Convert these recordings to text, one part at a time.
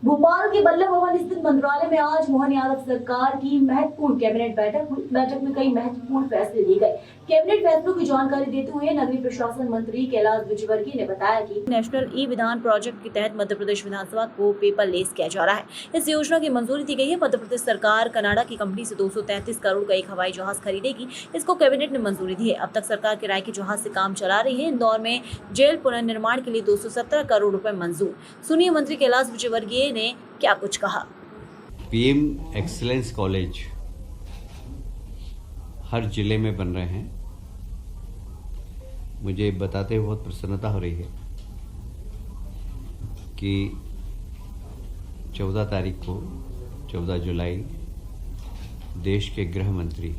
भोपाल के बल्लभ भवन स्थित मंत्रालय में आज मोहन यादव सरकार की महत्वपूर्ण कैबिनेट बैठक हुई। बैठक में कई महत्वपूर्ण फैसले लिए गए। कैबिनेट फैसलों की जानकारी देते हुए नगरीय प्रशासन मंत्री कैलाश विजयवर्गीय ने बताया कि नेशनल ई विधान प्रोजेक्ट के तहत मध्य प्रदेश विधानसभा को पेपरलेस किया जा रहा है। इस योजना की मंजूरी दी गई है। मध्य प्रदेश सरकार कनाडा की कंपनी से 233 करोड़ का एक हवाई जहाज खरीदेगी। इसको कैबिनेट ने मंजूरी दी है। अब तक सरकार किराए के जहाज से काम चला रही है। इंदौर में जेल पुनर्निर्माण के लिए 217 करोड़ रुपए मंजूर। सुनिए मंत्री कैलाश विजयवर्गीय ने क्या कुछ कहा। पीएम एक्सीलेंस कॉलेज हर जिले में बन रहे हैं। मुझे बताते हुए बहुत प्रसन्नता हो रही है कि 14 तारीख को 14 जुलाई देश के गृह मंत्री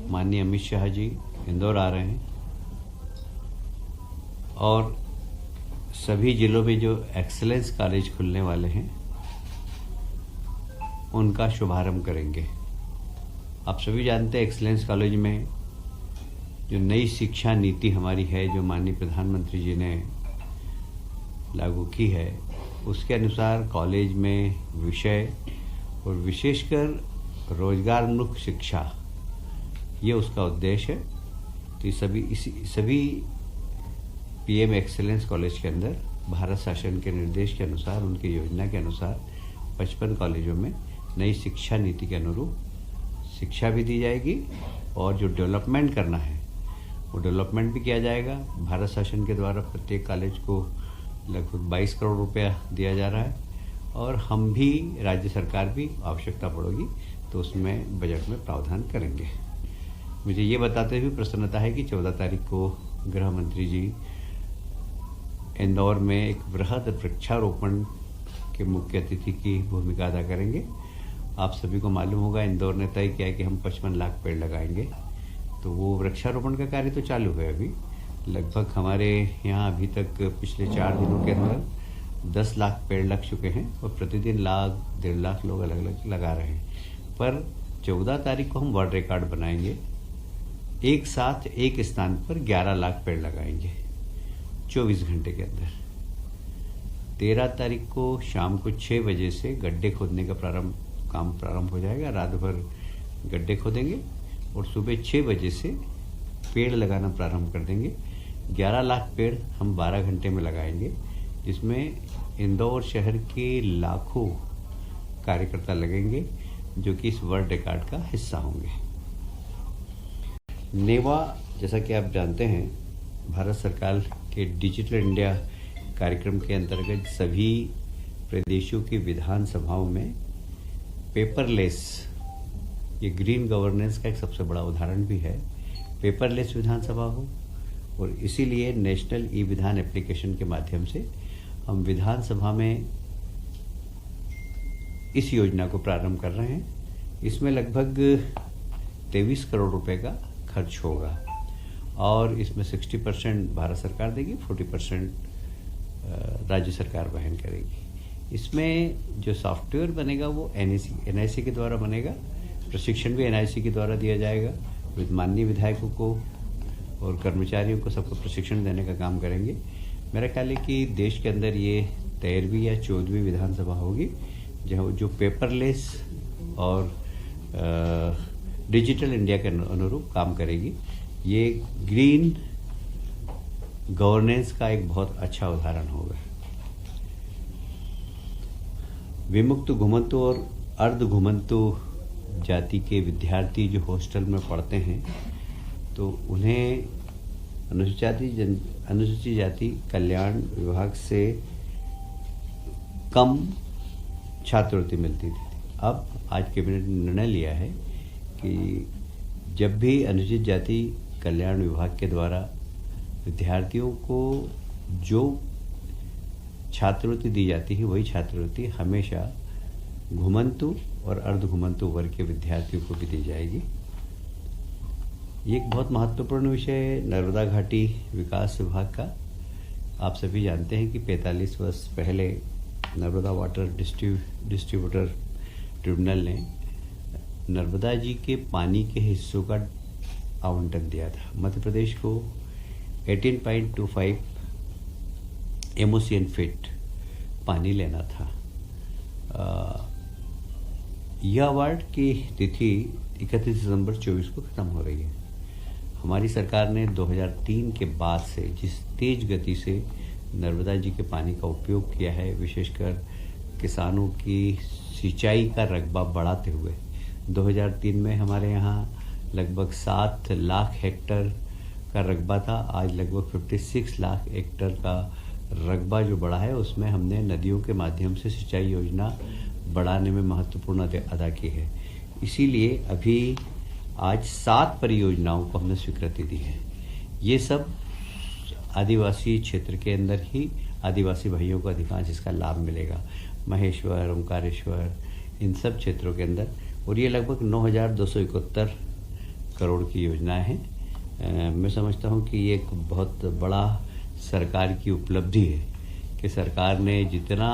माननीय अमित शाह जी इंदौर आ रहे हैं और सभी जिलों में जो एक्सीलेंस कॉलेज खुलने वाले हैं उनका शुभारंभ करेंगे। आप सभी जानते हैं एक्सीलेंस कॉलेज में जो नई शिक्षा नीति हमारी है, जो माननीय प्रधानमंत्री जी ने लागू की है, उसके अनुसार कॉलेज में विषय और विशेषकर रोजगारोन्मुख शिक्षा, ये उसका उद्देश्य है। तो ये सभी पीएम एक्सीलेंस कॉलेज के अंदर भारत शासन के निर्देश के अनुसार, उनकी योजना के अनुसार 55 कॉलेजों में नई शिक्षा नीति के अनुरूप शिक्षा भी दी जाएगी और जो डेवलपमेंट करना है वो डेवलपमेंट भी किया जाएगा। भारत शासन के द्वारा प्रत्येक कॉलेज को लगभग 22 करोड़ रुपया दिया जा रहा है और हम भी, राज्य सरकार भी आवश्यकता पड़ेगी तो उसमें बजट में प्रावधान करेंगे। मुझे ये बताते हुए प्रसन्नता है कि 14 तारीख को गृह मंत्री जी इंदौर में एक बृहद वृक्षारोपण के मुख्य अतिथि की भूमिका अदा करेंगे। आप सभी को मालूम होगा इंदौर ने तय किया है कि हम 55 लाख पेड़ लगाएंगे, तो वो वृक्षारोपण का कार्य तो चालू है। अभी लगभग हमारे यहाँ अभी तक पिछले 4 दिनों के अंदर 10 लाख पेड़ लग चुके हैं और प्रतिदिन 1.5 लाख लोग अलग अलग लगा रहे हैं। पर 14 तारीख को हम वर्ल्ड रिकॉर्ड बनाएंगे। एक साथ एक स्थान पर 11 लाख पेड़ लगाएंगे 24 घंटे के अंदर। 13 तारीख को शाम को 6 बजे से गड्ढे खोदने का काम प्रारंभ हो जाएगा। रात भर गड्ढे खोदेंगे और सुबह 6 बजे से पेड़ लगाना प्रारंभ कर देंगे। 11 लाख पेड़ हम 12 घंटे में लगाएंगे, जिसमें इंदौर शहर के लाखों कार्यकर्ता लगेंगे जो कि इस वर्ल्ड रिकॉर्ड का हिस्सा होंगे। नेवा, जैसा कि आप जानते हैं, भारत सरकार के डिजिटल इंडिया कार्यक्रम के अंतर्गत सभी प्रदेशों की विधानसभाओं में पेपरलेस, ये ग्रीन गवर्नेंस का एक सबसे बड़ा उदाहरण भी है, पेपरलेस विधानसभा हो। और इसीलिए नेशनल ई विधान एप्लीकेशन के माध्यम से हम विधानसभा में इस योजना को प्रारंभ कर रहे हैं। इसमें लगभग 23 करोड़ रुपए का खर्च होगा और इसमें 60% भारत सरकार देगी, 40% राज्य सरकार वहन करेगी। इसमें जो सॉफ्टवेयर बनेगा वो एनआईसी के द्वारा बनेगा। प्रशिक्षण भी एनआईसी के द्वारा दिया जाएगा। माननीय विधायकों को और कर्मचारियों को सबको प्रशिक्षण देने का काम करेंगे। मेरा ख्याल है कि देश के अंदर ये 13वीं या 14वीं विधानसभा होगी जहाँ जो पेपरलेस और डिजिटल इंडिया के अनुरूप काम करेगी। ये ग्रीन गवर्नेंस का एक बहुत अच्छा उदाहरण होगा। विमुक्त घुमंतु और अर्ध घुमंतु जाति के विद्यार्थी जो हॉस्टल में पढ़ते हैं तो उन्हें अनुसूचित जाति कल्याण विभाग से कम छात्रवृत्ति मिलती थी। अब आज कैबिनेट ने निर्णय लिया है कि जब भी अनुसूचित जाति कल्याण विभाग के द्वारा विद्यार्थियों को जो छात्रवृत्ति दी जाती है वही छात्रवृत्ति हमेशा घुमंतु और अर्ध घुमंतु वर्ग के विद्यार्थियों को भी दी जाएगी। ये एक बहुत महत्वपूर्ण विषय है नर्मदा घाटी विकास विभाग का। आप सभी जानते हैं कि 45 वर्ष पहले नर्मदा वाटर डिस्ट्रीब्यूटर ट्रिब्यूनल ने नर्मदा जी के पानी के हिस्सों का आवंटन दिया था। मध्य प्रदेश को 18.25 एमओसीएन फीट पानी लेना था। यह अवार्ड की तिथि 31 दिसंबर 24 को खत्म हो रही है। हमारी सरकार ने 2003 के बाद से जिस तेज गति से नर्मदा जी के पानी का उपयोग किया है, विशेषकर किसानों की सिंचाई का रकबा बढ़ाते हुए, 2003 में हमारे यहाँ लगभग 7 लाख हेक्टेयर का रकबा था। आज लगभग 56 लाख हेक्टेयर का रकबा जो बढ़ा है, उसमें हमने नदियों के माध्यम से सिंचाई योजना बढ़ाने में महत्वपूर्ण अदा की है। इसीलिए अभी आज 7 परियोजनाओं को हमने स्वीकृति दी है। ये सब आदिवासी क्षेत्र के अंदर ही आदिवासी भाइयों को अधिकांश इसका लाभ मिलेगा। महेश्वर, ओंकारेश्वर, इन सब क्षेत्रों के अंदर, और ये लगभग 9,271 करोड़ की योजनाएं हैं। मैं समझता हूँ कि ये एक बहुत बड़ा सरकार की उपलब्धि है कि सरकार ने जितना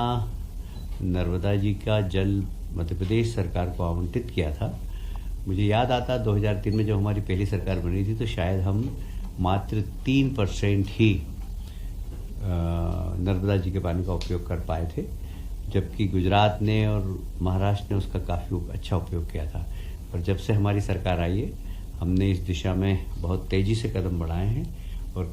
नर्मदा जी का जल मध्य प्रदेश सरकार को आवंटित किया था, मुझे याद आता 2003 में जब हमारी पहली सरकार बनी थी तो शायद हम मात्र 3% ही नर्मदा जी के पानी का उपयोग कर पाए थे, जबकि गुजरात ने और महाराष्ट्र ने उसका काफ़ी अच्छा उपयोग किया था। पर जब से हमारी सरकार आई है, हमने इस दिशा में बहुत तेज़ी से कदम बढ़ाए हैं और